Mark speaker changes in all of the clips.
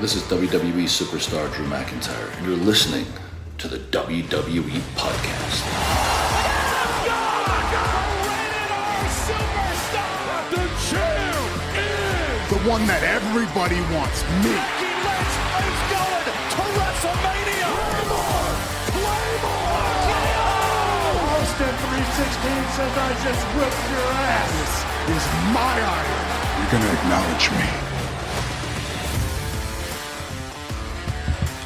Speaker 1: This is WWE superstar Drew McIntyre, and you're listening to the WWE Podcast.
Speaker 2: The champ is
Speaker 3: the one that everybody wants, me.
Speaker 2: It's going to WrestleMania. Claymore!
Speaker 3: Austin 316 says I just whipped your ass. This is my iron. You're going to acknowledge me.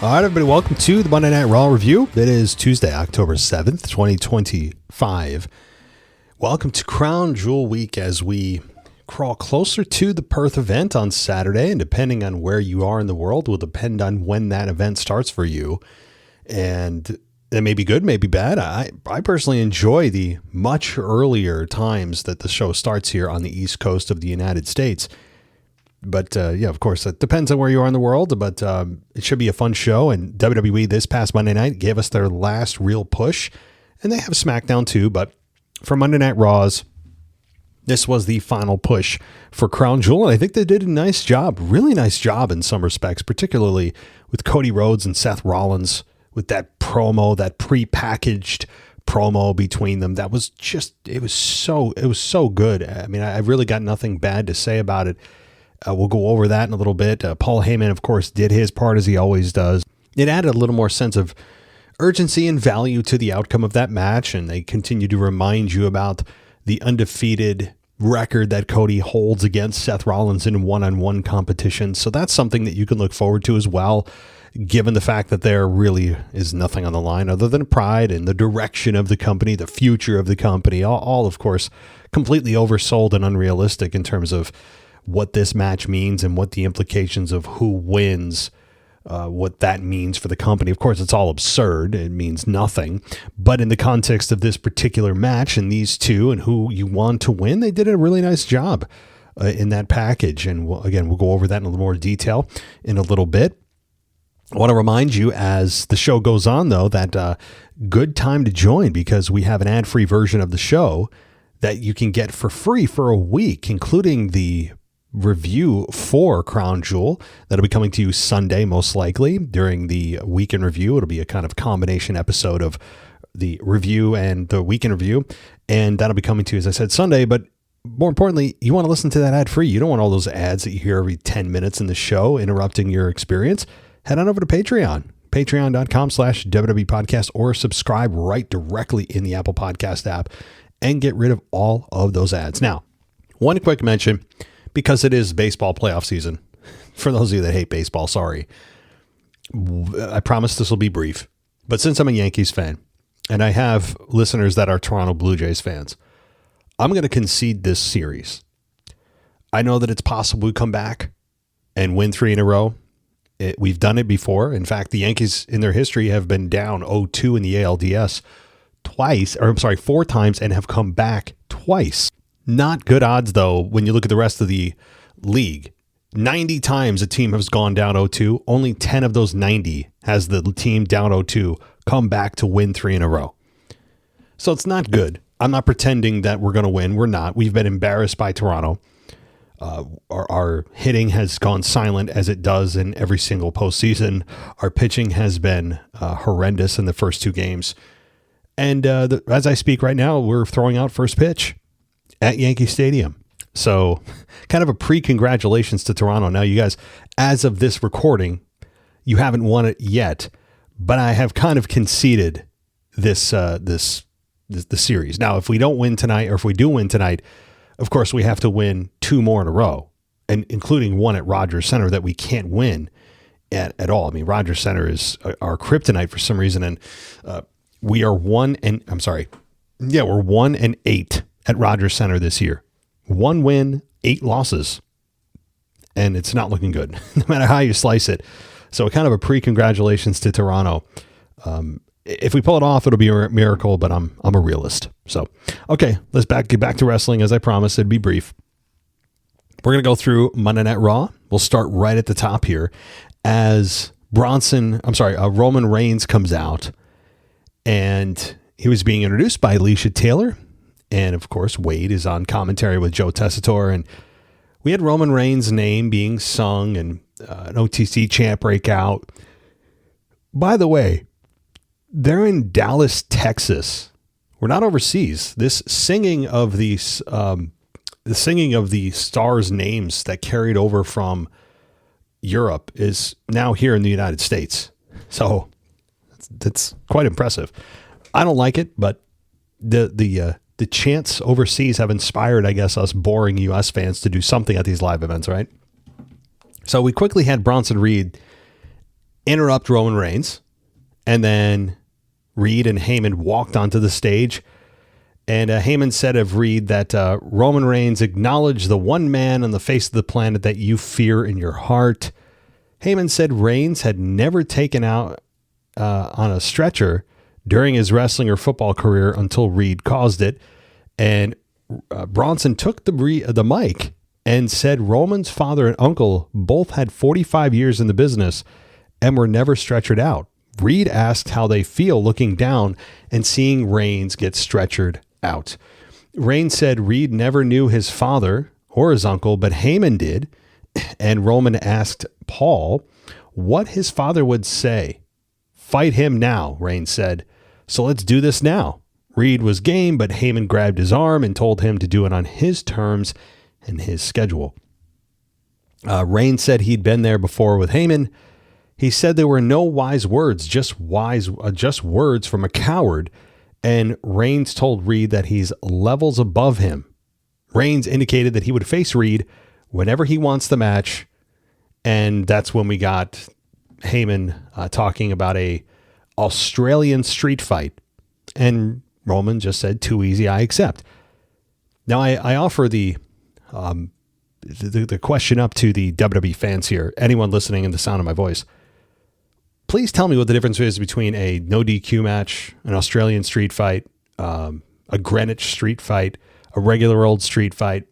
Speaker 4: All right, everybody, welcome to the Monday Night Raw review. It is Tuesday, October 7th, 2025. Welcome to Crown Jewel Week as we crawl closer to the Perth event on Saturday, and depending on where you are in the world will depend on when that event starts for you. And it may be good, may be bad. I personally enjoy the much earlier times that the show starts here on the East Coast of the United States. But yeah, of course, it depends on where you are in the world, but it should be a fun show. And WWE this past Monday night gave us their last real push, and they have SmackDown too. But for Monday Night Raws, this was the final push for Crown Jewel. And I think they did a nice job, really nice job in some respects, particularly with Cody Rhodes and Seth Rollins with that promo, that pre-packaged promo between them. That was just, it was so good. I mean, I really got nothing bad to say about it. We'll go over that in a little bit. Paul Heyman, of course, did his part as he always does. It added a little more sense of urgency and value to the outcome of that match, and they continue to remind you about the undefeated record that Cody holds against Seth Rollins in one-on-one competition. So that's something that you can look forward to as well, given the fact that there really is nothing on the line other than pride and the direction of the company, the future of the company, all of course, completely oversold and unrealistic in terms of what this match means and what the implications of who wins, what that means for the company. Of course, it's all absurd. It means nothing. But in the context of this particular match and these two and who you want to win, they did a really nice job in that package. And we'll go over that in a little more detail in a little bit. I want to remind you as the show goes on, though, that good time to join because we have an ad-free version of the show that you can get for free for a week, including the review for Crown Jewel that'll be coming to you Sunday, most likely during the weekend review. It'll be a kind of combination episode of the review and the weekend review, and that'll be coming to you, as I said, Sunday. But more importantly, you want to listen to that ad free. You don't want all those ads that you hear every 10 minutes in the show interrupting your experience. Head on over to Patreon, patreon.com/WWE podcast, or subscribe right directly in the Apple Podcast app and get rid of all of those ads. Now, one quick mention, because it is baseball playoff season. For those of you that hate baseball, sorry. I promise this will be brief. But since I'm a Yankees fan, and I have listeners that are Toronto Blue Jays fans, I'm going to concede this series. I know that it's possible we come back and win 3 in a row. We've done it before. In fact, the Yankees in their history have been down 0-2 in the ALDS 4 times and have come back twice. Not good odds, though, when you look at the rest of the league. 90 times a team has gone down 0-2. Only 10 of those 90 has the team down 0-2 come back to win 3 in a row. So it's not good. I'm not pretending that we're going to win. We're not. We've been embarrassed by Toronto. Our hitting has gone silent as it does in every single postseason. Our pitching has been horrendous in the first 2 games. And as I speak right now, we're throwing out first pitch at Yankee Stadium. So kind of a pre-congratulations to Toronto. Now, you guys, as of this recording, you haven't won it yet, but I have kind of conceded the series. Now, if we don't win tonight, or if we do win tonight, of course, we have to win 2 more in a row, and including one at Rogers Center that we can't win at all. I mean, Rogers Center is our kryptonite for some reason. And we're 1-8 at Rogers Center this year. 1 win, 8 losses. And it's not looking good, no matter how you slice it. So kind of a pre-congratulations to Toronto. If we pull it off, it'll be a miracle, but I'm a realist. So, okay, let's get back to wrestling. As I promised, it'd be brief. We're going to go through Monday Night Raw. We'll start right at the top here as Roman Reigns comes out, and he was being introduced by Alicia Taylor. And of course, Wade is on commentary with Joe Tessitore, and we had Roman Reigns' name being sung, and an OTC champ breakout. By the way, they're in Dallas, Texas. We're not overseas. This singing of the stars' names that carried over from Europe is now here in the United States. So that's quite impressive. I don't like it, but the chants overseas have inspired, I guess, us boring U.S. fans to do something at these live events, right? So we quickly had Bronson Reed interrupt Roman Reigns, and then Reed and Heyman walked onto the stage, and Heyman said of Reed that Roman Reigns acknowledged the one man on the face of the planet that you fear in your heart. Heyman said Reigns had never taken out on a stretcher during his wrestling or football career until Reed caused it. And Bronson took the mic and said Roman's father and uncle both had 45 years in the business and were never stretchered out. Reed asked how they feel looking down and seeing Reigns get stretchered out. Reigns said Reed never knew his father or his uncle, but Heyman did. And Roman asked Paul what his father would say. Fight him now, Reigns said. So let's do this now. Reed was game, but Heyman grabbed his arm and told him to do it on his terms and his schedule. Reigns said he'd been there before with Heyman. He said there were no wise words, just words from a coward. And Reigns told Reed that he's levels above him. Reigns indicated that he would face Reed whenever he wants the match. And that's when we got Heyman talking about a Australian street fight. And Roman just said, too easy, I accept. Now I offer the question up to the WWE fans here, anyone listening in the sound of my voice. Please tell me what the difference is between a no DQ match, an Australian street fight, a Greenwich street fight, a regular old street fight,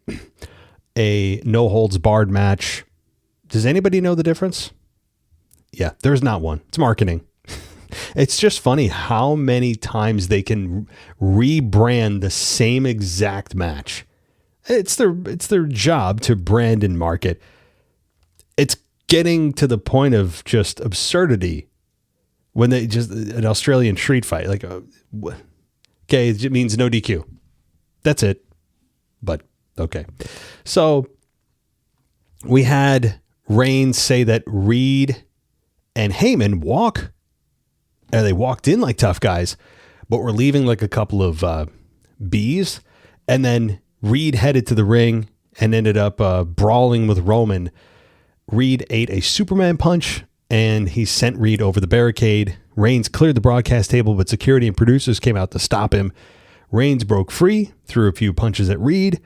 Speaker 4: a no holds barred match. Does anybody know the difference? Yeah, there's not one. It's marketing. It's just funny how many times they can rebrand the same exact match. It's their job to brand and market. It's getting to the point of just absurdity when they just an Australian street fight, like, okay, it means no DQ. That's it. But okay. So we had Reigns say that Reed and Heyman they walked in like tough guys, but were leaving like a couple of bees. And then Reed headed to the ring and ended up brawling with Roman. Reed ate a Superman punch and he sent Reed over the barricade. Reigns cleared the broadcast table, but security and producers came out to stop him. Reigns broke free, threw a few punches at Reed,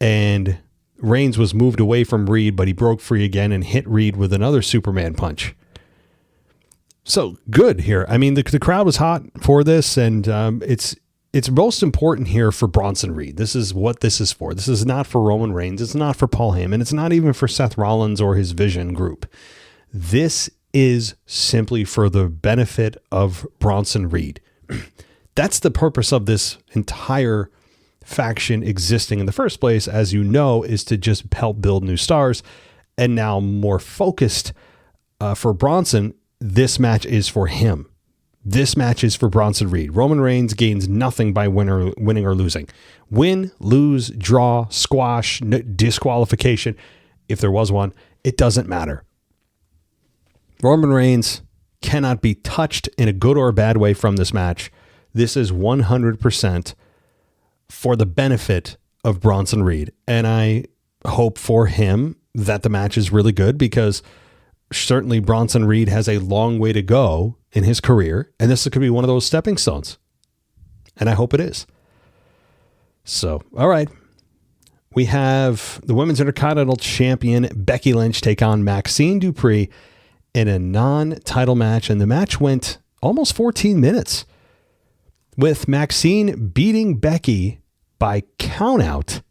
Speaker 4: and Reigns was moved away from Reed, but he broke free again and hit Reed with another Superman punch. So good here. I mean, the crowd was hot for this, and it's most important here for Bronson Reed. This is what this is for. This is not for Roman Reigns. It's not for Paul Heyman. It's not even for Seth Rollins or his Vision group. This is simply for the benefit of Bronson Reed. That's the purpose of this entire faction existing in the first place, as you know, is to just help build new stars. And now more focused for Bronson, this match is for him. This match is for Bronson Reed. Roman Reigns gains nothing by winning or losing. Win, lose, draw, squash, disqualification, if there was one, it doesn't matter. Roman Reigns cannot be touched in a good or a bad way from this match. This is 100% for the benefit of Bronson Reed. And I hope for him that the match is really good, because certainly Bronson Reed has a long way to go in his career, and this could be one of those stepping stones. And I hope it is. So, all right. We have the Women's Intercontinental Champion Becky Lynch take on Maxine Dupree in a non-title match, and the match went almost 14 minutes with Maxine beating Becky by countout.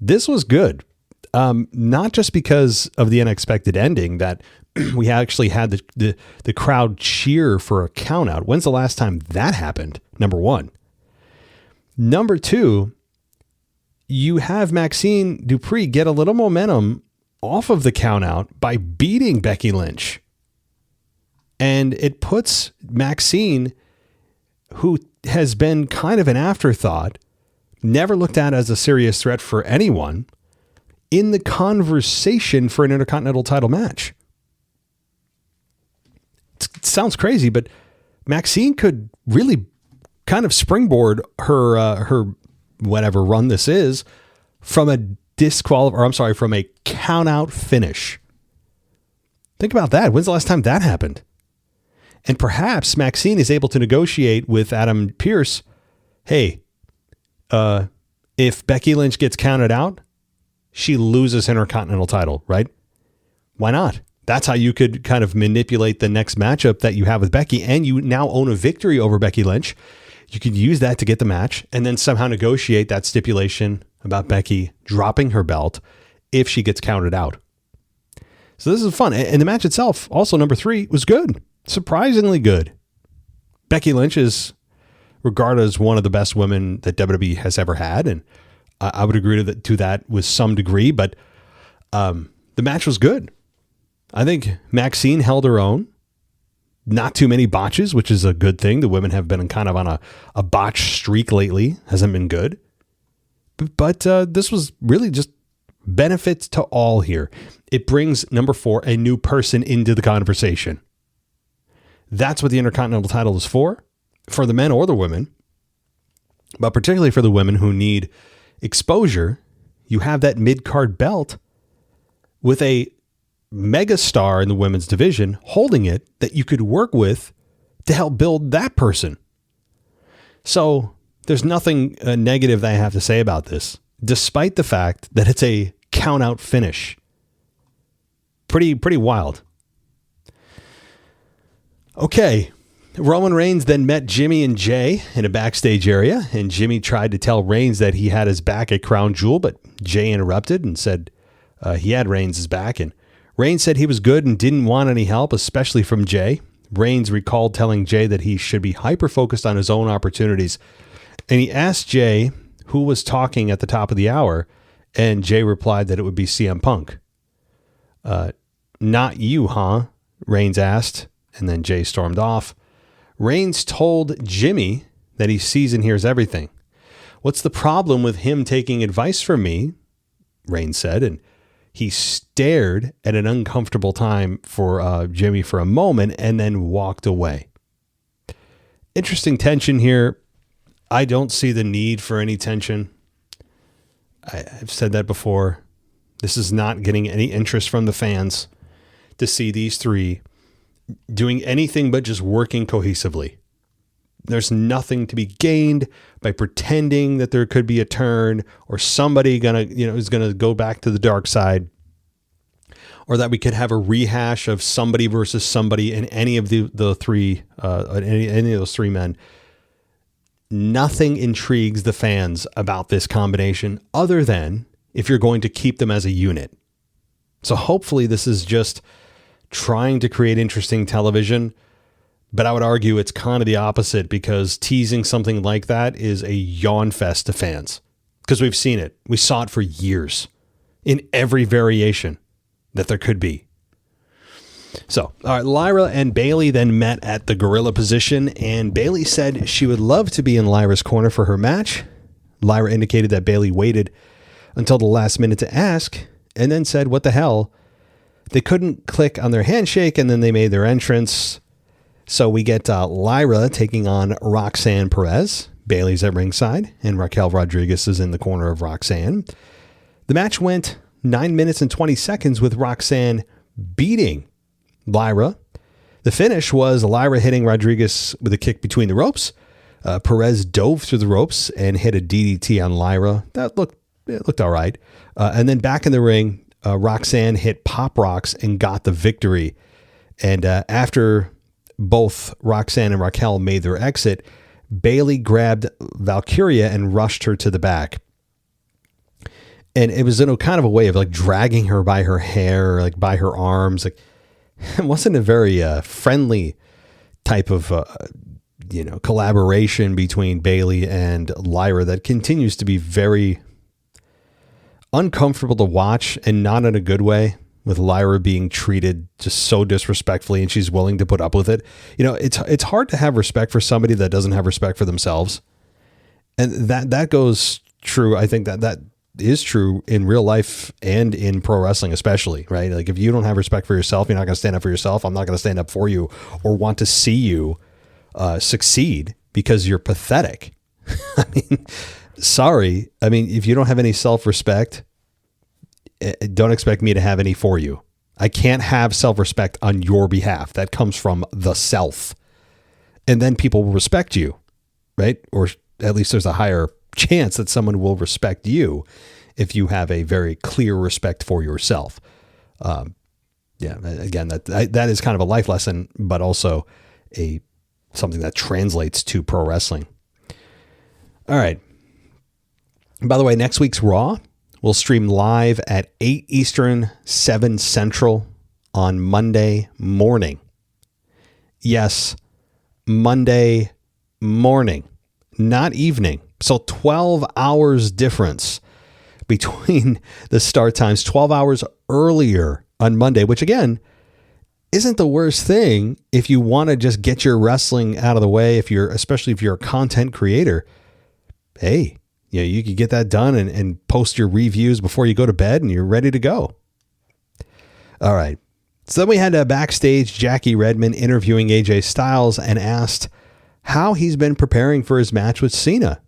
Speaker 4: This was good. Not just because of the unexpected ending that we actually had the crowd cheer for a countout. When's the last time that happened? Number one. Number two, you have Maxine Dupree get a little momentum off of the countout by beating Becky Lynch. And it puts Maxine, who has been kind of an afterthought, never looked at as a serious threat for anyone, in the conversation for an Intercontinental title match. It sounds crazy, but Maxine could really kind of springboard her whatever run this is from a from a count out finish. Think about that. When's the last time that happened? And perhaps Maxine is able to negotiate with Adam Pearce. Hey, if Becky Lynch gets counted out, she loses Intercontinental title, right? Why not? That's how you could kind of manipulate the next matchup that you have with Becky, and you now own a victory over Becky Lynch. You could use that to get the match and then somehow negotiate that stipulation about Becky dropping her belt if she gets counted out. So this is fun. And the match itself, also number 3, was good. Surprisingly good. Becky Lynch is regarded as one of the best women that WWE has ever had. And I would agree to that with some degree, but the match was good. I think Maxine held her own. Not too many botches, which is a good thing. The women have been kind of on a botch streak lately. Hasn't been good. But this was really just benefits to all here. It brings, number 4, a new person into the conversation. That's what the Intercontinental title is for the men or the women. But particularly for the women who need exposure, you have that mid-card belt with a megastar in the women's division holding it that you could work with to help build that person. So there's nothing negative that I have to say about this, despite the fact that it's a count out finish. Pretty wild. Okay. Roman Reigns then met Jimmy and Jay in a backstage area, and Jimmy tried to tell Reigns that he had his back at Crown Jewel, but Jay interrupted and said he had Reigns' back, and Reigns said he was good and didn't want any help, especially from Jay. Reigns recalled telling Jay that he should be hyper-focused on his own opportunities. And he asked Jay who was talking at the top of the hour, and Jay replied that it would be CM Punk. Not you, huh? Reigns asked, and then Jay stormed off. Reigns told Jimmy that he sees and hears everything. What's the problem with him taking advice from me? Reigns said, and he stared at an uncomfortable time for Jimmy for a moment and then walked away. Interesting tension here. I don't see the need for any tension. I've said that before. This is not getting any interest from the fans to see these three doing anything but just working cohesively. There's nothing to be gained by pretending that there could be a turn or somebody is gonna go back to the dark side, or that we could have a rehash of somebody versus somebody in any of the three, any of those three men. Nothing intrigues the fans about this combination other than if you're going to keep them as a unit. So hopefully this is just trying to create interesting television. But I would argue it's kind of the opposite, because teasing something like that is a yawn fest to fans, because we've seen it. We saw it for years in every variation that there could be. So, all right, Lyra and Bayley then met at the gorilla position, and Bayley said she would love to be in Lyra's corner for her match. Lyra indicated that Bayley waited until the last minute to ask, and then said, what the hell? They couldn't click on their handshake, and then they made their entrance. So we get Lyra taking on Roxanne Perez. Bayley's at ringside, and Raquel Rodriguez is in the corner of Roxanne. The match went 9 minutes and 20 seconds with Roxanne beating Lyra. The finish was Lyra hitting Rodriguez with a kick between the ropes. Perez dove through the ropes and hit a DDT on Lyra. That looked all right. And then back in the ring, Roxanne hit Pop Rocks and got the victory. And after both Roxanne and Raquel made their exit, Bayley grabbed Valkyria and rushed her to the back. And it was in a kind of a way of like dragging her by her hair, like by her arms. Like, it wasn't a very friendly type of collaboration between Bayley and Lyra that continues to be very uncomfortable to watch, and not in a good way, with Lyra being treated just so disrespectfully, and she's willing to put up with it. You know, it's hard to have respect for somebody that doesn't have respect for themselves. And that goes true. I think that is true in real life and in pro wrestling, especially, right? Like, if you don't have respect for yourself, you're not going to stand up for yourself. I'm not going to stand up for you or want to see you succeed because you're pathetic. I mean, sorry. I mean, if you don't have any self-respect, don't expect me to have any for you. I can't have self-respect on your behalf. That comes from the self. And then people will respect you, right? Or at least there's a higher chance that someone will respect you if you have a very clear respect for yourself. Again, that is kind of a life lesson, but also something that translates to pro wrestling. All right. And by the way, next week's Raw will stream live at 8 Eastern, 7 Central on Monday morning. Yes, Monday morning, not evening. So 12 hours difference between the start times, 12 hours earlier on Monday, which again, isn't the worst thing if you want to just get your wrestling out of the way. Especially if you're a content creator, hey, you could get that done and post your reviews before you go to bed and you're ready to go. All right. So then we had backstage Jackie Redmond interviewing AJ Styles and asked how he's been preparing for his match with Cena.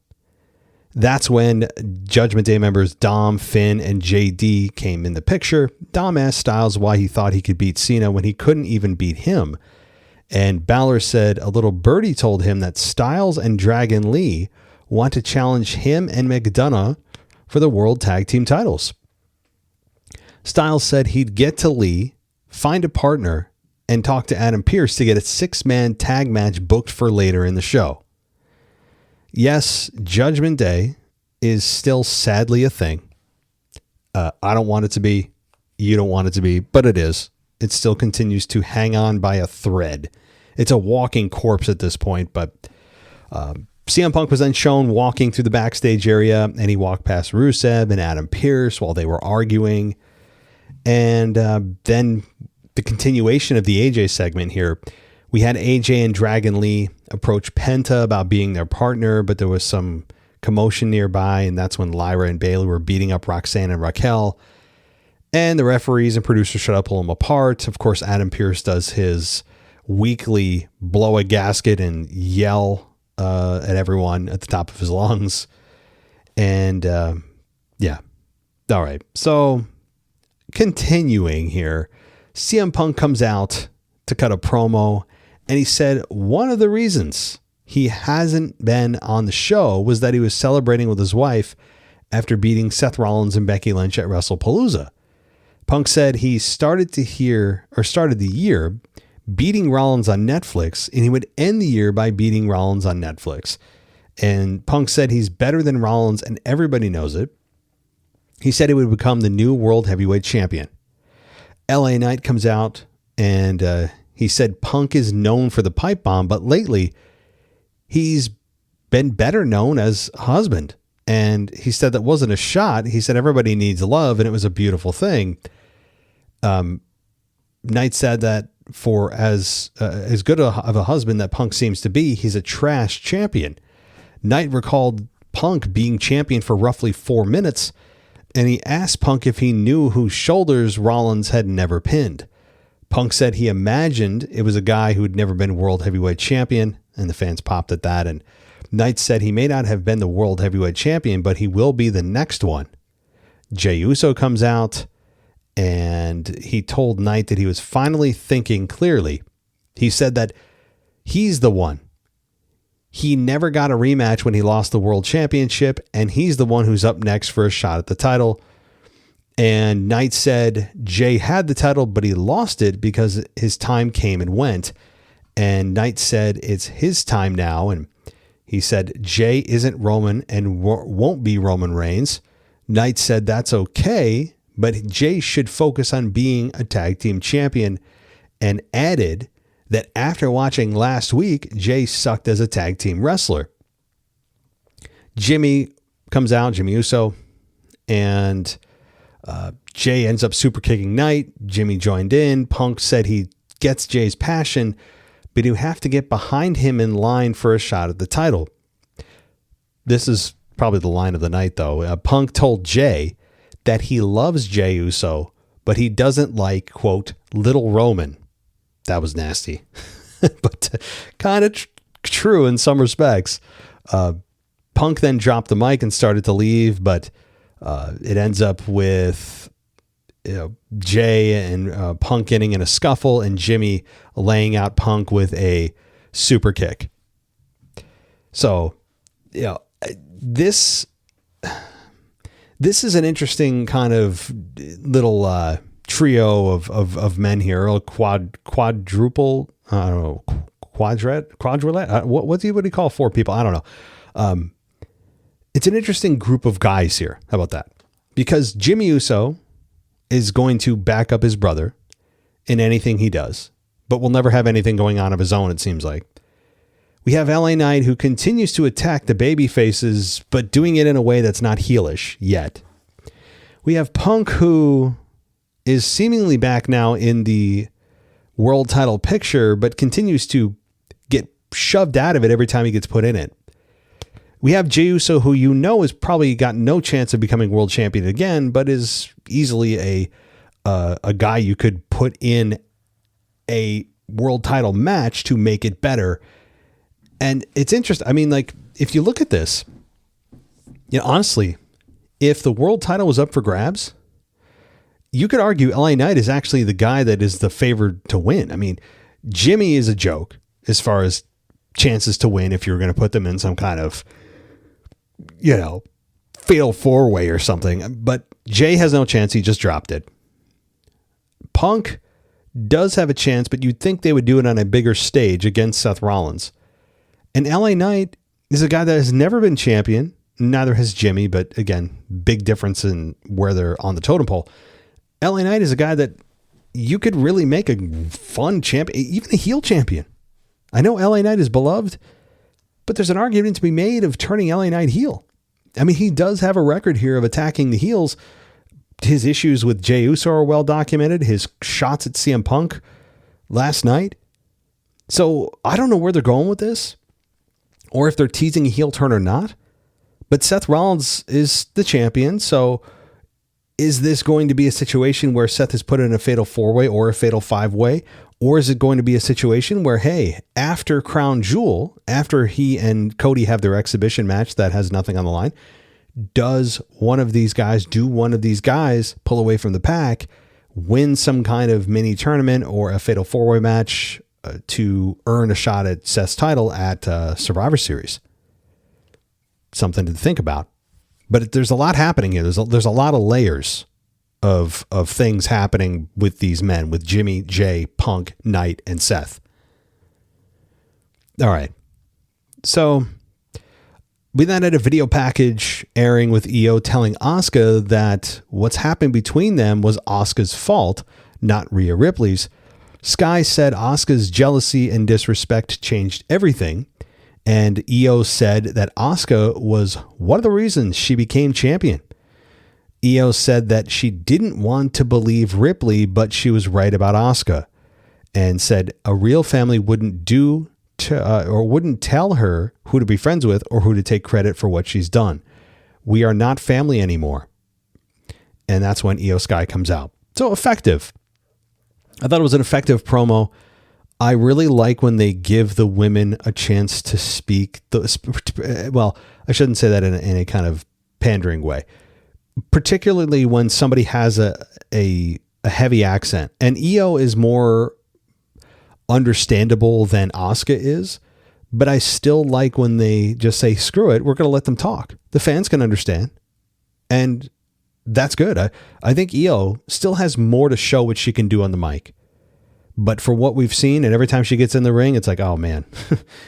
Speaker 4: That's when Judgment Day members Dom, Finn, and JD came in the picture. Dom asked Styles why he thought he could beat Cena when he couldn't even beat him. And Balor said a little birdie told him that Styles and Dragon Lee want to challenge him and McDonough for the World Tag Team titles. Styles said he'd get to Lee, find a partner, and talk to Adam Pearce to get a 6-man tag match booked for later in the show. Yes, Judgment Day is still sadly a thing. I don't want it to be. You don't want it to be, but it is. It still continues to hang on by a thread. It's a walking corpse at this point, but CM Punk was then shown walking through the backstage area, and he walked past Rusev and Adam Pearce while they were arguing. And then the continuation of the AJ segment here, we had AJ and Dragon Lee approach Penta about being their partner, but there was some commotion nearby, and that's when Lyra and Bayley were beating up Roxanne and Raquel. And the referees and producers showed up, pull them apart. Of course, Adam Pearce does his weekly blow a gasket and yell at everyone at the top of his lungs. And yeah. All right. So continuing here, CM Punk comes out to cut a promo, and he said one of the reasons he hasn't been on the show was that he was celebrating with his wife after beating Seth Rollins and Becky Lynch at WrestlePalooza. Punk said he started the year beating Rollins on Netflix, and he would end the year by beating Rollins on Netflix. And Punk said he's better than Rollins, and everybody knows it. He said he would become the new World Heavyweight Champion. LA Knight comes out, and he said Punk is known for the pipe bomb, but lately he's been better known as husband. And he said that wasn't a shot. He said everybody needs love, and it was a beautiful thing. Knight said that for as good of a husband that Punk seems to be, he's a trash champion. Knight recalled Punk being champion for roughly 4 minutes, and he asked Punk if he knew whose shoulders Rollins had never pinned. Punk said he imagined it was a guy who had never been world heavyweight champion, and the fans popped at that. And Knight said he may not have been the world heavyweight champion, but he will be the next one. Jey Uso comes out, and he told Knight that he was finally thinking clearly. He said that he's the one. He never got a rematch when he lost the world championship, and he's the one who's up next for a shot at the title. And Knight said Jay had the title, but he lost it because his time came and went. And Knight said it's his time now. And he said Jay isn't Roman and won't be Roman Reigns. Knight said that's okay, but Jay should focus on being a tag team champion, and added that after watching last week, Jay sucked as a tag team wrestler. Jimmy comes out, Jimmy Uso, and Jay ends up super kicking Knight. Jimmy joined in. Punk said he gets Jay's passion, but you have to get behind him in line for a shot at the title. This is probably the line of the night, though. Punk told Jay that he loves Jay Uso, but he doesn't like, quote, Little Roman. That was nasty, but kind of true in some respects. Punk then dropped the mic and started to leave, but it ends up with Jay and Punk getting in a scuffle and Jimmy laying out Punk with a super kick. So, this is an interesting kind of little trio of men here, a quadruple, I don't know, quadrulette. What do you call four people? I don't know. It's an interesting group of guys here. How about that? Because Jimmy Uso is going to back up his brother in anything he does, but will never have anything going on of his own, it seems like. We have LA Knight, who continues to attack the baby faces, but doing it in a way that's not heelish yet. We have Punk, who is seemingly back now in the world title picture, but continues to get shoved out of it every time he gets put in it. We have Jey Uso, who has probably got no chance of becoming world champion again, but is easily a guy you could put in a world title match to make it better. And it's interesting. I mean, like, if you look at this, honestly, if the world title was up for grabs, you could argue LA Knight is actually the guy that is the favored to win. I mean, Jimmy is a joke as far as chances to win if you're going to put them in some kind of, fatal four-way or something. But Jay has no chance. He just dropped it. Punk does have a chance, but you'd think they would do it on a bigger stage against Seth Rollins. And LA Knight is a guy that has never been champion. Neither has Jimmy, but again, big difference in where they're on the totem pole. LA Knight is a guy that you could really make a fun champion, even a heel champion. I know LA Knight is beloved, but there's an argument to be made of turning LA Knight heel. I mean, he does have a record here of attacking the heels. His issues with Jey Uso are well documented. His shots at CM Punk last night. So I don't know where they're going with this, or if they're teasing a heel turn or not. But Seth Rollins is the champion, so is this going to be a situation where Seth is put in a fatal four-way or a fatal five-way? Or is it going to be a situation where, hey, after Crown Jewel, after he and Cody have their exhibition match that has nothing on the line, do one of these guys pull away from the pack, win some kind of mini tournament or a fatal four-way match to earn a shot at Seth's title at Survivor Series? Something to think about. But there's a lot happening here. There's a lot of layers of things happening with these men, with Jimmy, Jay, Punk, Knight, and Seth. All right. So we then had a video package airing with EO telling Asuka that what's happened between them was Asuka's fault, not Rhea Ripley's. Sky said Asuka's jealousy and disrespect changed everything. And EO said that Asuka was one of the reasons she became champion. EO said that she didn't want to believe Ripley, but she was right about Asuka, and said a real family wouldn't wouldn't tell her who to be friends with or who to take credit for what she's done. We are not family anymore. And that's when EO Sky comes out. So effective. I thought it was an effective promo. I really like when they give the women a chance to speak. Well, I shouldn't say that in a kind of pandering way. Particularly when somebody has a heavy accent. And EO is more understandable than Asuka is. But I still like when they just say, screw it, we're going to let them talk. The fans can understand. And that's good. I think EO still has more to show what she can do on the mic. But for what we've seen, and every time she gets in the ring, it's like, oh man,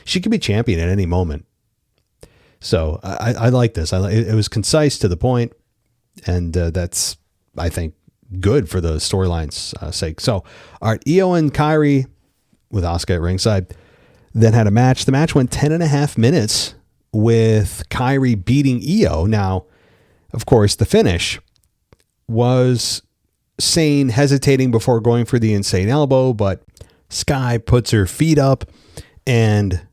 Speaker 4: she could be champion at any moment. So I like this. It was concise, to the point, and that's, I think, good for the storyline's sake. So, all right, EO and Kairi with Asuka at ringside then had a match. The match went 10.5 minutes with Kairi beating EO. Now, of course, the finish was Sane hesitating before going for the insane elbow, but Sky puts her feet up, and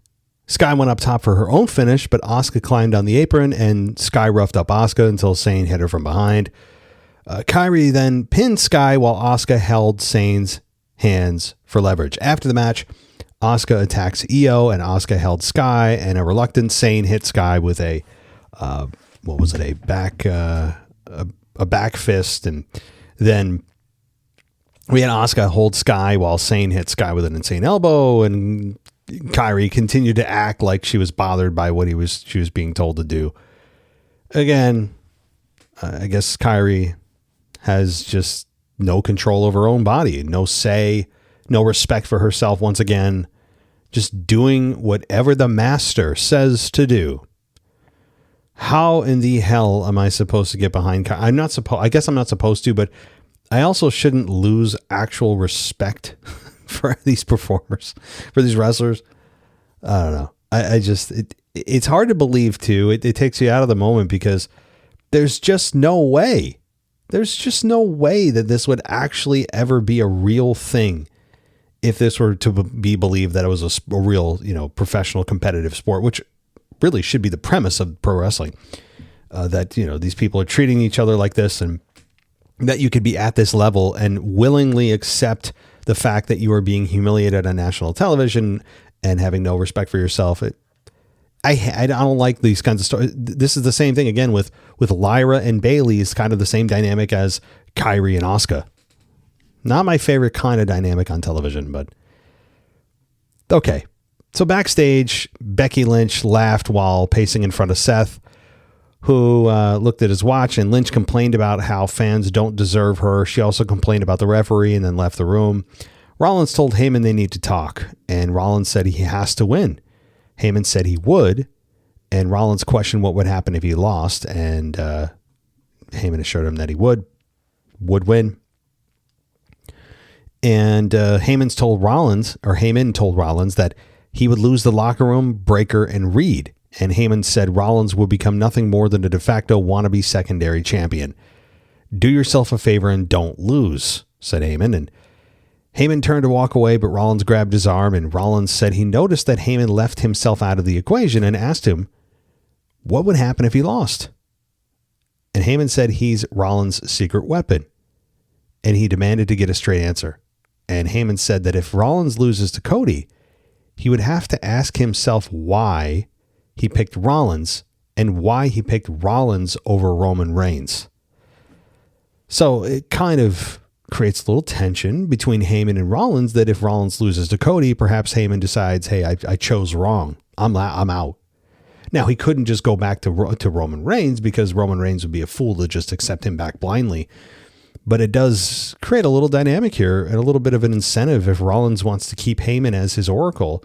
Speaker 4: Sky went up top for her own finish, but Asuka climbed on the apron, and Sky roughed up Asuka until Sane hit her from behind. Kairi then pinned Sky while Asuka held Sane's hands for leverage. After the match, Asuka attacks Io, and Asuka held Sky, and a reluctant Sane hit Sky with a back fist, and then we had Asuka hold Sky while Sane hit Sky with an insane elbow, and Kairi continued to act like she was bothered by what she was being told to do. Again, I guess Kairi has just no control over her own body, no say, no respect for herself once again, just doing whatever the master says to do. How in the hell am I supposed to get behind Kairi? I guess I'm not supposed to, but I also shouldn't lose actual respect for these performers, for these wrestlers. I don't know. It's hard to believe too. It takes you out of the moment because there's just no way. There's just no way that this would actually ever be a real thing if this were to be believed that it was a real, professional competitive sport, which really should be the premise of pro wrestling. That, these people are treating each other like this, and that you could be at this level and willingly accept the fact that you are being humiliated on national television and having no respect for yourself. I don't like these kinds of stories. This is the same thing again with Lyra and Bayley. Is kind of the same dynamic as Kairi and Asuka. Not my favorite kind of dynamic on television, but okay. So backstage, Becky Lynch laughed while pacing in front of Seth, who looked at his watch, and Lynch complained about how fans don't deserve her. She also complained about the referee and then left the room. Rollins told Heyman they need to talk, and Rollins said he has to win. Heyman said he would, and Rollins questioned what would happen if he lost, and Heyman assured him that he would win. And Heyman told Rollins that he would lose the locker room, Breaker, and Reed. And Heyman said Rollins would become nothing more than a de facto wannabe secondary champion. Do yourself a favor and don't lose, said Heyman. And Heyman turned to walk away, but Rollins grabbed his arm, and Rollins said he noticed that Heyman left himself out of the equation and asked him what would happen if he lost. And Heyman said he's Rollins' secret weapon, and he demanded to get a straight answer. And Heyman said that if Rollins loses to Cody, he would have to ask himself why he picked Rollins and why he picked Rollins over Roman Reigns. So it kind of creates a little tension between Heyman and Rollins that if Rollins loses to Cody, perhaps Heyman decides, hey, I chose wrong. I'm out. Now, he couldn't just go back to Roman Reigns because Roman Reigns would be a fool to just accept him back blindly. But it does create a little dynamic here and a little bit of an incentive if Rollins wants to keep Heyman as his oracle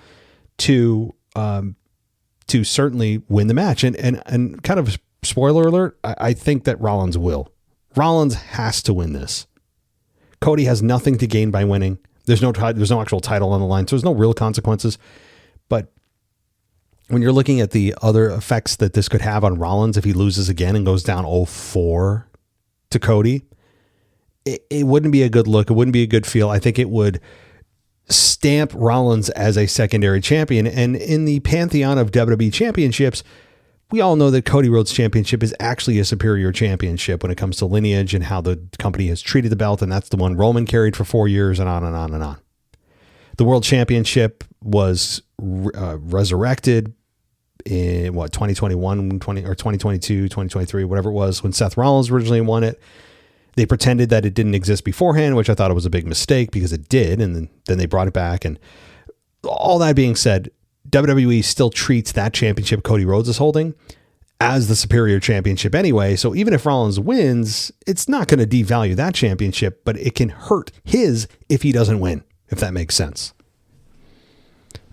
Speaker 4: to certainly win the match. And kind of spoiler alert, I think that Rollins will. Rollins has to win this. Cody has nothing to gain by winning. There's no actual title on the line, so there's no real consequences. But when you're looking at the other effects that this could have on Rollins if he loses again and goes down 0-4 to Cody, it wouldn't be a good look. It wouldn't be a good feel. I think it would stamp Rollins as a secondary champion. And in the pantheon of WWE championships, we all know that Cody Rhodes Championship is actually a superior championship when it comes to lineage and how the company has treated the belt. And that's the one Roman carried for 4 years and on and on and on. The World Championship was resurrected in 2021, 2022, 2023, whatever it was, when Seth Rollins originally won it. They pretended that it didn't exist beforehand, which I thought it was a big mistake because it did. And then they brought it back. And all that being said, WWE still treats that championship Cody Rhodes is holding as the superior championship anyway. So even if Rollins wins, it's not going to devalue that championship, but it can hurt his if he doesn't win, if that makes sense.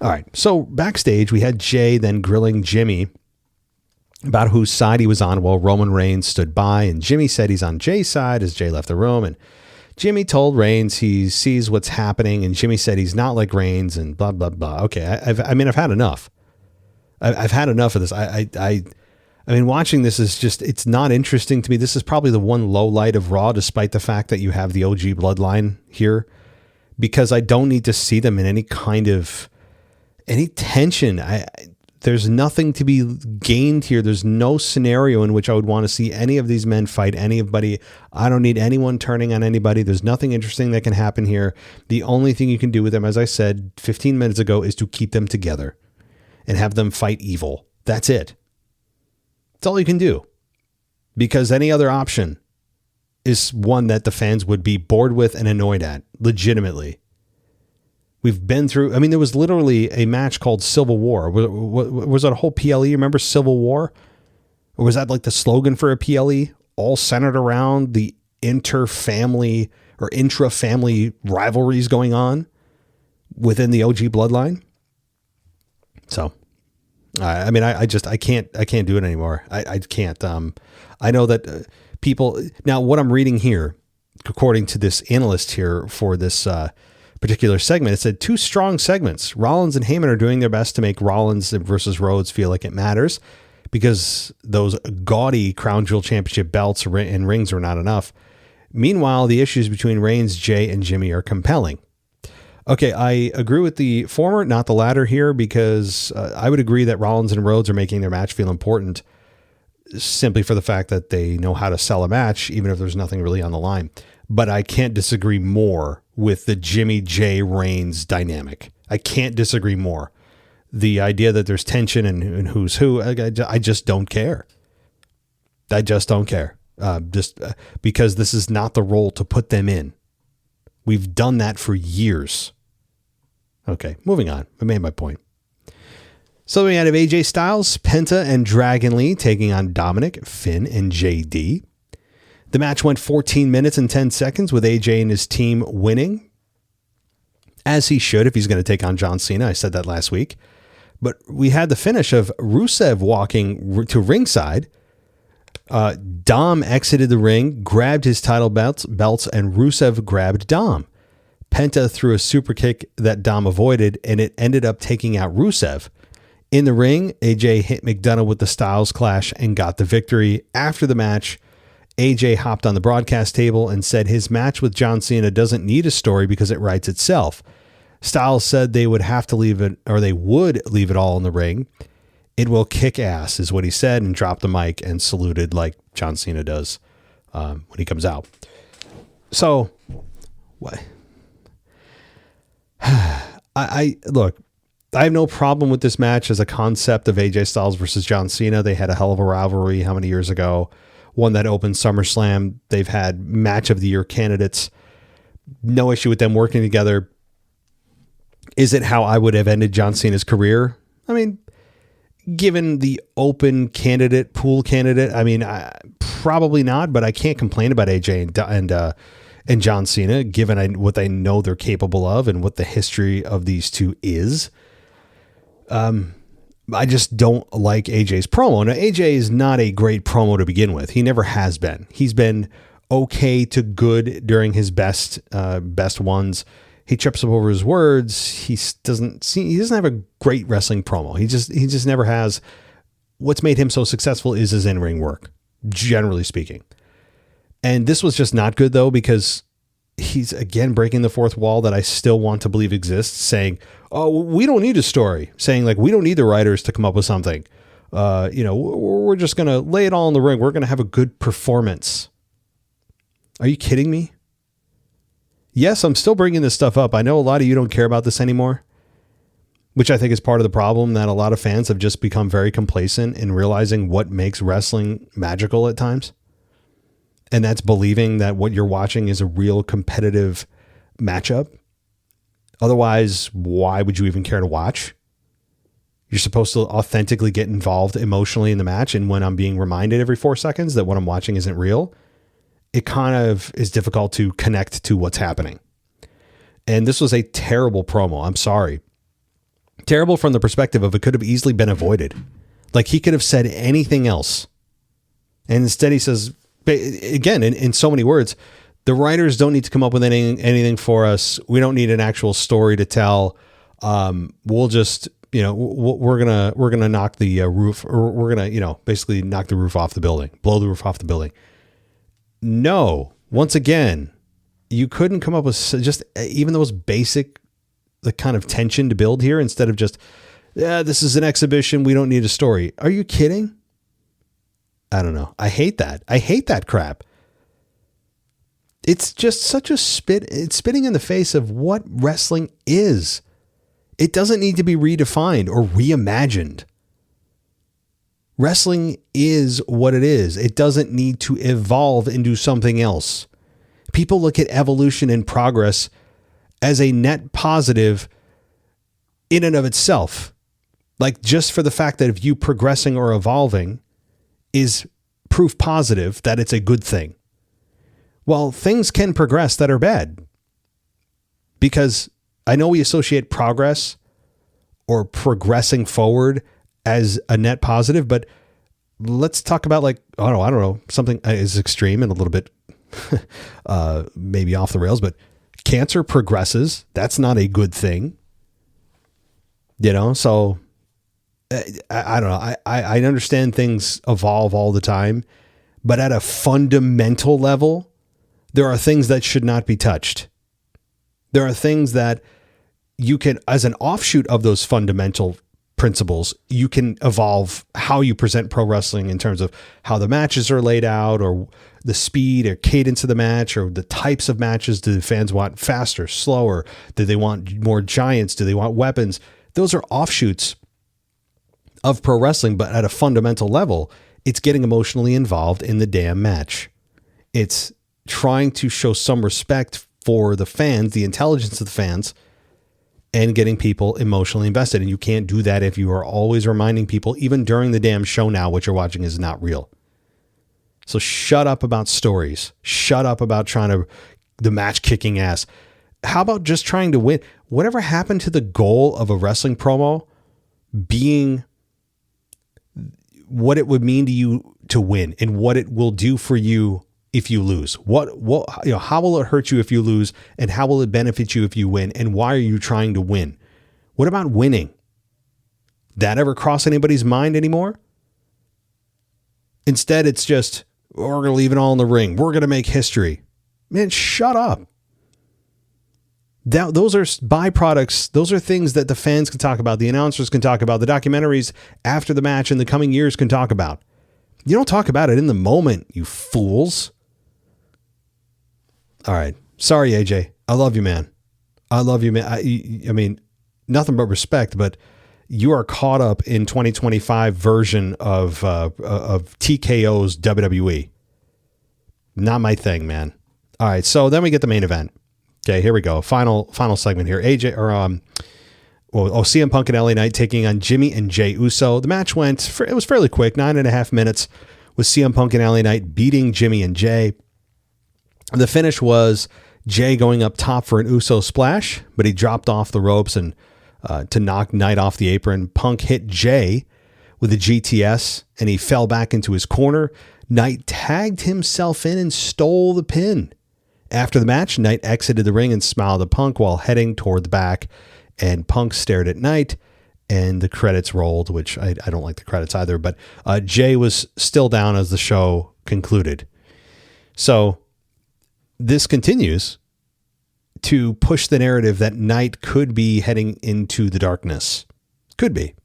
Speaker 4: All right. So backstage, we had Jay then grilling Jimmy about whose side he was on while Roman Reigns stood by. And Jimmy said he's on Jay's side as Jay left the room. And Jimmy told Reigns he sees what's happening, and Jimmy said he's not like Reigns and blah, blah, blah. Okay, I've had enough. I've had enough of this. I mean, watching this is just, it's not interesting to me. This is probably the one low light of Raw, despite the fact that you have the OG bloodline here, because I don't need to see them in any kind of, any tension. There's nothing to be gained here. There's no scenario in which I would want to see any of these men fight anybody. I don't need anyone turning on anybody. There's nothing interesting that can happen here. The only thing you can do with them, as I said 15 minutes ago, is to keep them together and have them fight evil. That's it. That's all you can do, because any other option is one that the fans would be bored with and annoyed at, legitimately. We've been through, I mean, there was literally a match called Civil War. Was that a whole PLE? Remember Civil War? Or was that like the slogan for a PLE? All centered around the intra-family rivalries going on within the OG bloodline. So, I mean, I can't do it anymore. I can't. I know that people, now what I'm reading here, according to this analyst here for this particular segment, it said 2 strong segments. Rollins and Heyman are doing their best to make Rollins versus Rhodes feel like it matters, because those gaudy Crown Jewel Championship belts and rings are not enough. Meanwhile, the issues between Reigns, Jay, and Jimmy are compelling. Okay, I agree with the former, not the latter here, because I would agree that Rollins and Rhodes are making their match feel important simply for the fact that they know how to sell a match, even if there's nothing really on the line. But I can't disagree more with the Jimmy Jay Reigns dynamic. I can't disagree more. The idea that there's tension and who's who, I just don't care. I just don't care. Because this is not the role to put them in. We've done that for years. Okay, moving on. I made my point. So we had AJ Styles, Penta, and Dragon Lee taking on Dominic, Finn, and JD. The match went 14 minutes and 10 seconds with AJ and his team winning, as he should if he's going to take on John Cena. I said that last week. But we had the finish of Rusev walking to ringside. Dom exited the ring, grabbed his title belts, and Rusev grabbed Dom. Penta threw a super kick that Dom avoided, and it ended up taking out Rusev. In the ring, AJ hit McDonough with the Styles Clash and got the victory. After the match, AJ hopped on the broadcast table and said his match with John Cena doesn't need a story because it writes itself. Styles said they would have to leave it, or they would leave it all in the ring. It will kick ass, is what he said, and dropped the mic and saluted like John Cena does when he comes out. So, what? Look, I have no problem with this match as a concept of AJ Styles versus John Cena. They had a hell of a rivalry how many years ago? One that opened SummerSlam. They've had match of the year candidates. No issue with them working together. Is it how I would have ended John Cena's career? I mean, given the open candidate, pool candidate, I mean, probably not, but I can't complain about AJ and John Cena, given what I know they're capable of and what the history of these two is. I just don't like AJ's promo. Now, AJ is not a great promo to begin with. He never has been. He's been okay to good during his best ones. He trips up over his words. He doesn't have a great wrestling promo. He just never has. What's made him so successful is his in-ring work, generally speaking. And this was just not good, though, because he's again breaking the fourth wall that I still want to believe exists, saying, oh, we don't need a story, saying like, we don't need the writers to come up with something. We're just going to lay it all in the ring. We're going to have a good performance. Are you kidding me? Yes, I'm still bringing this stuff up. I know a lot of you don't care about this anymore, which I think is part of the problem, that a lot of fans have just become very complacent in realizing what makes wrestling magical at times. And that's believing that what you're watching is a real competitive matchup. Otherwise, why would you even care to watch? You're supposed to authentically get involved emotionally in the match. And when I'm being reminded every 4 seconds that what I'm watching isn't real, it kind of is difficult to connect to what's happening. And this was a terrible promo. I'm sorry. Terrible from the perspective of it could have easily been avoided. Like, he could have said anything else. And instead he says, again, in so many words, the writers don't need to come up with anything for us. We don't need an actual story to tell. We'll just we're gonna knock the roof, or we're gonna, basically knock the roof off the building, blow the roof off the building. No, once again, you couldn't come up with just even those basic, the kind of tension to build here instead of just, this is an exhibition. We don't need a story. Are you kidding? I don't know. I hate that. I hate that crap. It's just such a it's spitting in the face of what wrestling is. It doesn't need to be redefined or reimagined. Wrestling is what it is. It doesn't need to evolve into something else. People look at evolution and progress as a net positive in and of itself. Like, just for the fact that if you progressing or evolving is proof positive that it's a good thing. Well, things can progress that are bad, because I know we associate progress or progressing forward as a net positive, but let's talk about, like, I don't know, something is extreme and a little bit maybe off the rails, but cancer progresses. That's not a good thing. So I don't know. I understand things evolve all the time, but at a fundamental level, there are things that should not be touched. There are things that you can, as an offshoot of those fundamental principles, you can evolve how you present pro wrestling in terms of how the matches are laid out, or the speed or cadence of the match, or the types of matches. Do the fans want faster, slower? Do they want more giants? Do they want weapons? Those are offshoots of pro wrestling, but at a fundamental level, it's getting emotionally involved in the damn match. It's trying to show some respect for the fans, the intelligence of the fans, and getting people emotionally invested. And you can't do that if you are always reminding people, even during the damn show now, what you're watching is not real. So shut up about stories. Shut up about the match kicking ass. How about just trying to win? Whatever happened to the goal of a wrestling promo being what it would mean to you to win, and what it will do for you if you lose? How will it hurt you if you lose, and how will it benefit you if you win? And why are you trying to win? What about winning? That ever cross anybody's mind anymore? Instead, it's just, we're going to leave it all in the ring. We're going to make history. Man, shut up. Those are byproducts. Those are things that the fans can talk about. The announcers can talk about. The documentaries after the match in the coming years can talk about. You don't talk about it in the moment, you fools. All right. Sorry, AJ. I love you, man. I love you, man. I mean, nothing but respect, but you are caught up in 2025 version of TKO's WWE. Not my thing, man. All right. So then we get the main event. Okay, here we go. Final segment here. CM Punk and LA Knight taking on Jimmy and Jey Uso. The match it was fairly quick, 9.5 minutes, with CM Punk and LA Knight beating Jimmy and Jey. The finish was Jey going up top for an Uso splash, but he dropped off the ropes and to knock Knight off the apron. Punk hit Jey with a GTS, and he fell back into his corner. Knight tagged himself in and stole the pin. After the match, Knight exited the ring and smiled at Punk while heading toward the back, and Punk stared at Knight, and the credits rolled, which I don't like the credits either, but Jey was still down as the show concluded. So this continues to push the narrative that Knight could be heading into the darkness. Could be.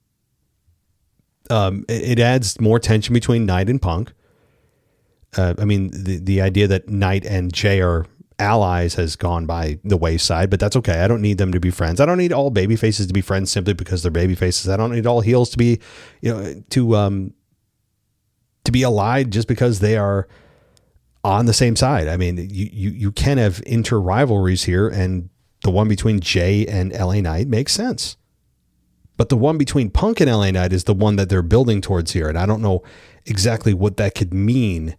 Speaker 4: It adds more tension between Knight and Punk. The idea that Knight and Jey are allies has gone by the wayside, but that's okay. I don't need them to be friends. I don't need all baby faces to be friends simply because they're baby faces. I don't need all heels to be, to be allied just because they are on the same side. I mean, you can have inter rivalries here, and the one between Jey and LA Knight makes sense. But the one between Punk and LA Knight is the one that they're building towards here. And I don't know exactly what that could mean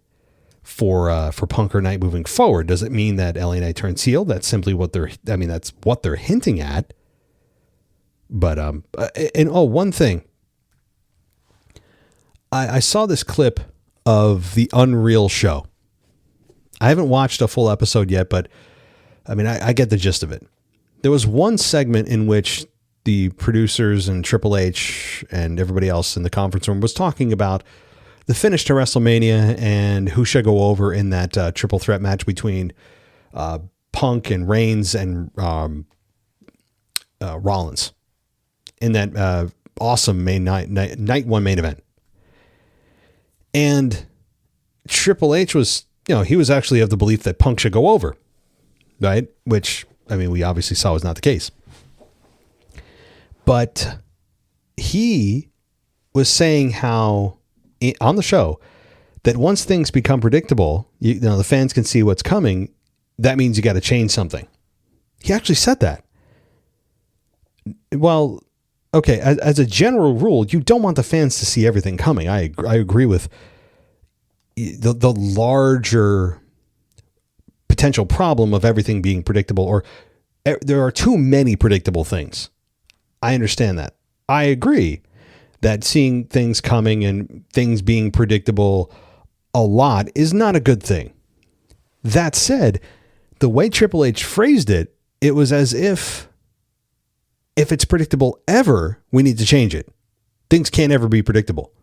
Speaker 4: for Punk or Knight moving forward. Does it mean that LA Knight turns heel? That's simply that's what they're hinting at. But, one thing. I saw this clip of the Unreal show. I haven't watched a full episode yet, but I get the gist of it. There was one segment in which the producers and Triple H and everybody else in the conference room was talking about the finish to WrestleMania and who should go over in that triple threat match between Punk and Reigns and Rollins in that awesome night one main event. And Triple H was, he was actually of the belief that Punk should go over, right? Which, we obviously saw was not the case. But he was saying how on the show that once things become predictable, the fans can see what's coming. That means you got to change something. He actually said that. Well, okay, as a general rule, you don't want the fans to see everything coming. I agree with the larger potential problem of everything being predictable, or there are too many predictable things. I understand that. I agree that seeing things coming and things being predictable a lot is not a good thing. That said, the way Triple H phrased it, it was as if it's predictable ever, we need to change it. Things can't ever be predictable.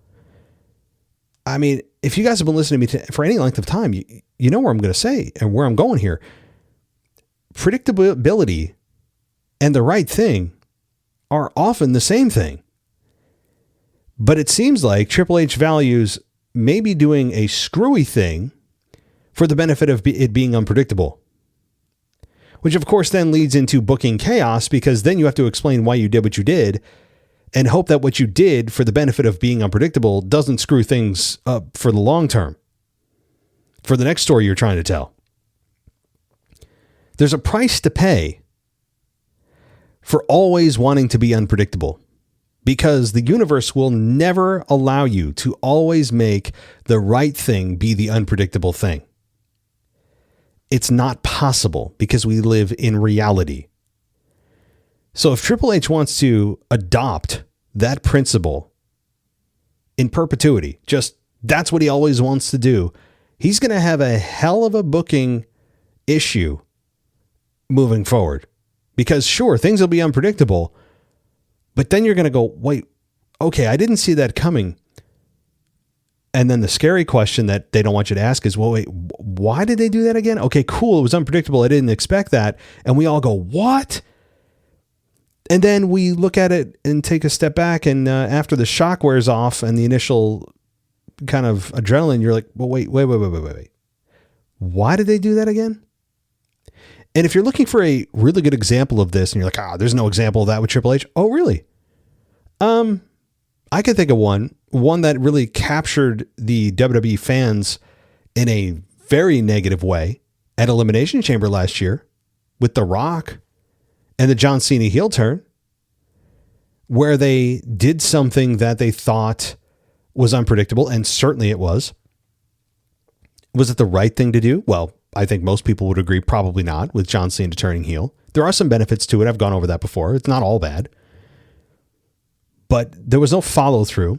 Speaker 4: If you guys have been listening to me for any length of time, you know where I'm going to say and where I'm going here. Predictability and the right thing are often the same thing. But it seems like Triple H values maybe doing a screwy thing for the benefit of it being unpredictable. Which of course then leads into booking chaos, because then you have to explain why you did what you did and hope that what you did for the benefit of being unpredictable doesn't screw things up for the long term, for the next story you're trying to tell. There's a price to pay for always wanting to be unpredictable, because the universe will never allow you to always make the right thing be the unpredictable thing. It's not possible, because we live in reality. So if Triple H wants to adopt that principle in perpetuity, just that's what he always wants to do, he's going to have a hell of a booking issue moving forward. Because sure, things will be unpredictable, but then you're going to go, wait, okay, I didn't see that coming. And then the scary question that they don't want you to ask is, well, wait, why did they do that again? Okay, cool. It was unpredictable. I didn't expect that. And we all go, what? And then we look at it and take a step back. And after the shock wears off and the initial kind of adrenaline, you're like, well, wait. Why did they do that again? And if you're looking for a really good example of this and you're like, there's no example of that with Triple H. Oh, really? I could think of one that really captured the WWE fans in a very negative way at Elimination Chamber last year with The Rock and the John Cena heel turn, where they did something that they thought was unpredictable, and certainly it was. Was it the right thing to do? Well, I think most people would agree probably not, with John Cena turning heel. There are some benefits to it. I've gone over that before. It's not all bad. But there was no follow through.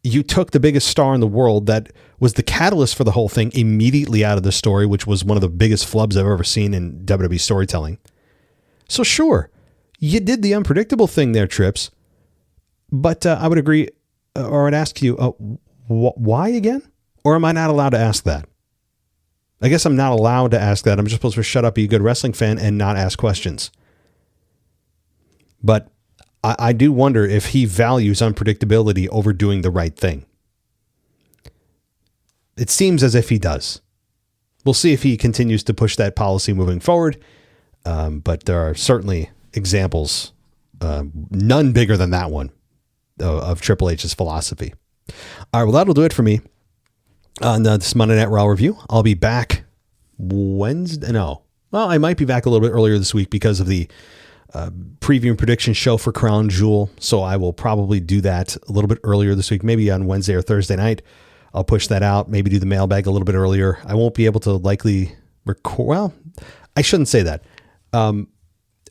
Speaker 4: You took the biggest star in the world that was the catalyst for the whole thing immediately out of the story, which was one of the biggest flubs I've ever seen in WWE storytelling. So sure, you did the unpredictable thing there, Trips. But I would agree, or I'd ask you, why again? Or am I not allowed to ask that? I guess I'm not allowed to ask that. I'm just supposed to shut up, be a good wrestling fan, and not ask questions. But I do wonder if he values unpredictability over doing the right thing. It seems as if he does. We'll see if he continues to push that policy moving forward. But there are certainly examples, none bigger than that one, of Triple H's philosophy. All right, well, that'll do it for me on this Monday Night Raw review. I'll be back Wednesday. No, well, I might be back a little bit earlier this week because of the preview and prediction show for Crown Jewel. So I will probably do that a little bit earlier this week, maybe on Wednesday or Thursday night. I'll push that out, maybe do the mailbag a little bit earlier. I won't be able to likely record. Well, I shouldn't say that.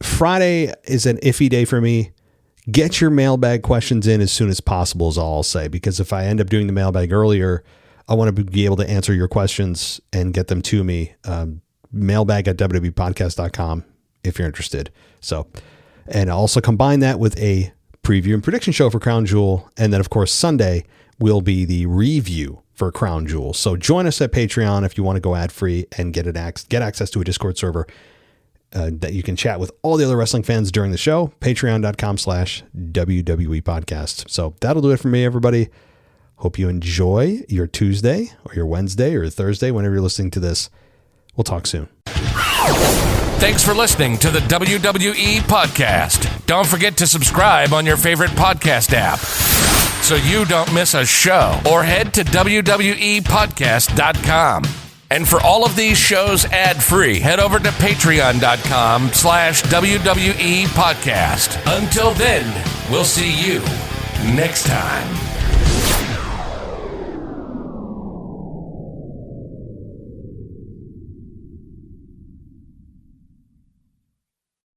Speaker 4: Friday is an iffy day for me. Get your mailbag questions in as soon as possible is all I'll say, because if I end up doing the mailbag earlier, I want to be able to answer your questions and get them to me. Mailbag at www.podcast.com if you're interested. So And I'll also combine that with a preview and prediction show for Crown Jewel. And then, of course, Sunday will be the review for Crown Jewel. So join us at Patreon if you want to go ad-free and get access to a Discord server that you can chat with all the other wrestling fans during the show. Patreon.com/WWE podcast. So that'll do it for me, everybody. Hope you enjoy your Tuesday or your Wednesday or Thursday, whenever you're listening to this. We'll talk soon.
Speaker 5: Thanks for listening to the WWE Podcast. Don't forget to subscribe on your favorite podcast app so you don't miss a show, or head to WWEpodcast.com. And for all of these shows ad-free, head over to Patreon.com/WWE Podcast. Until then, we'll see you next time.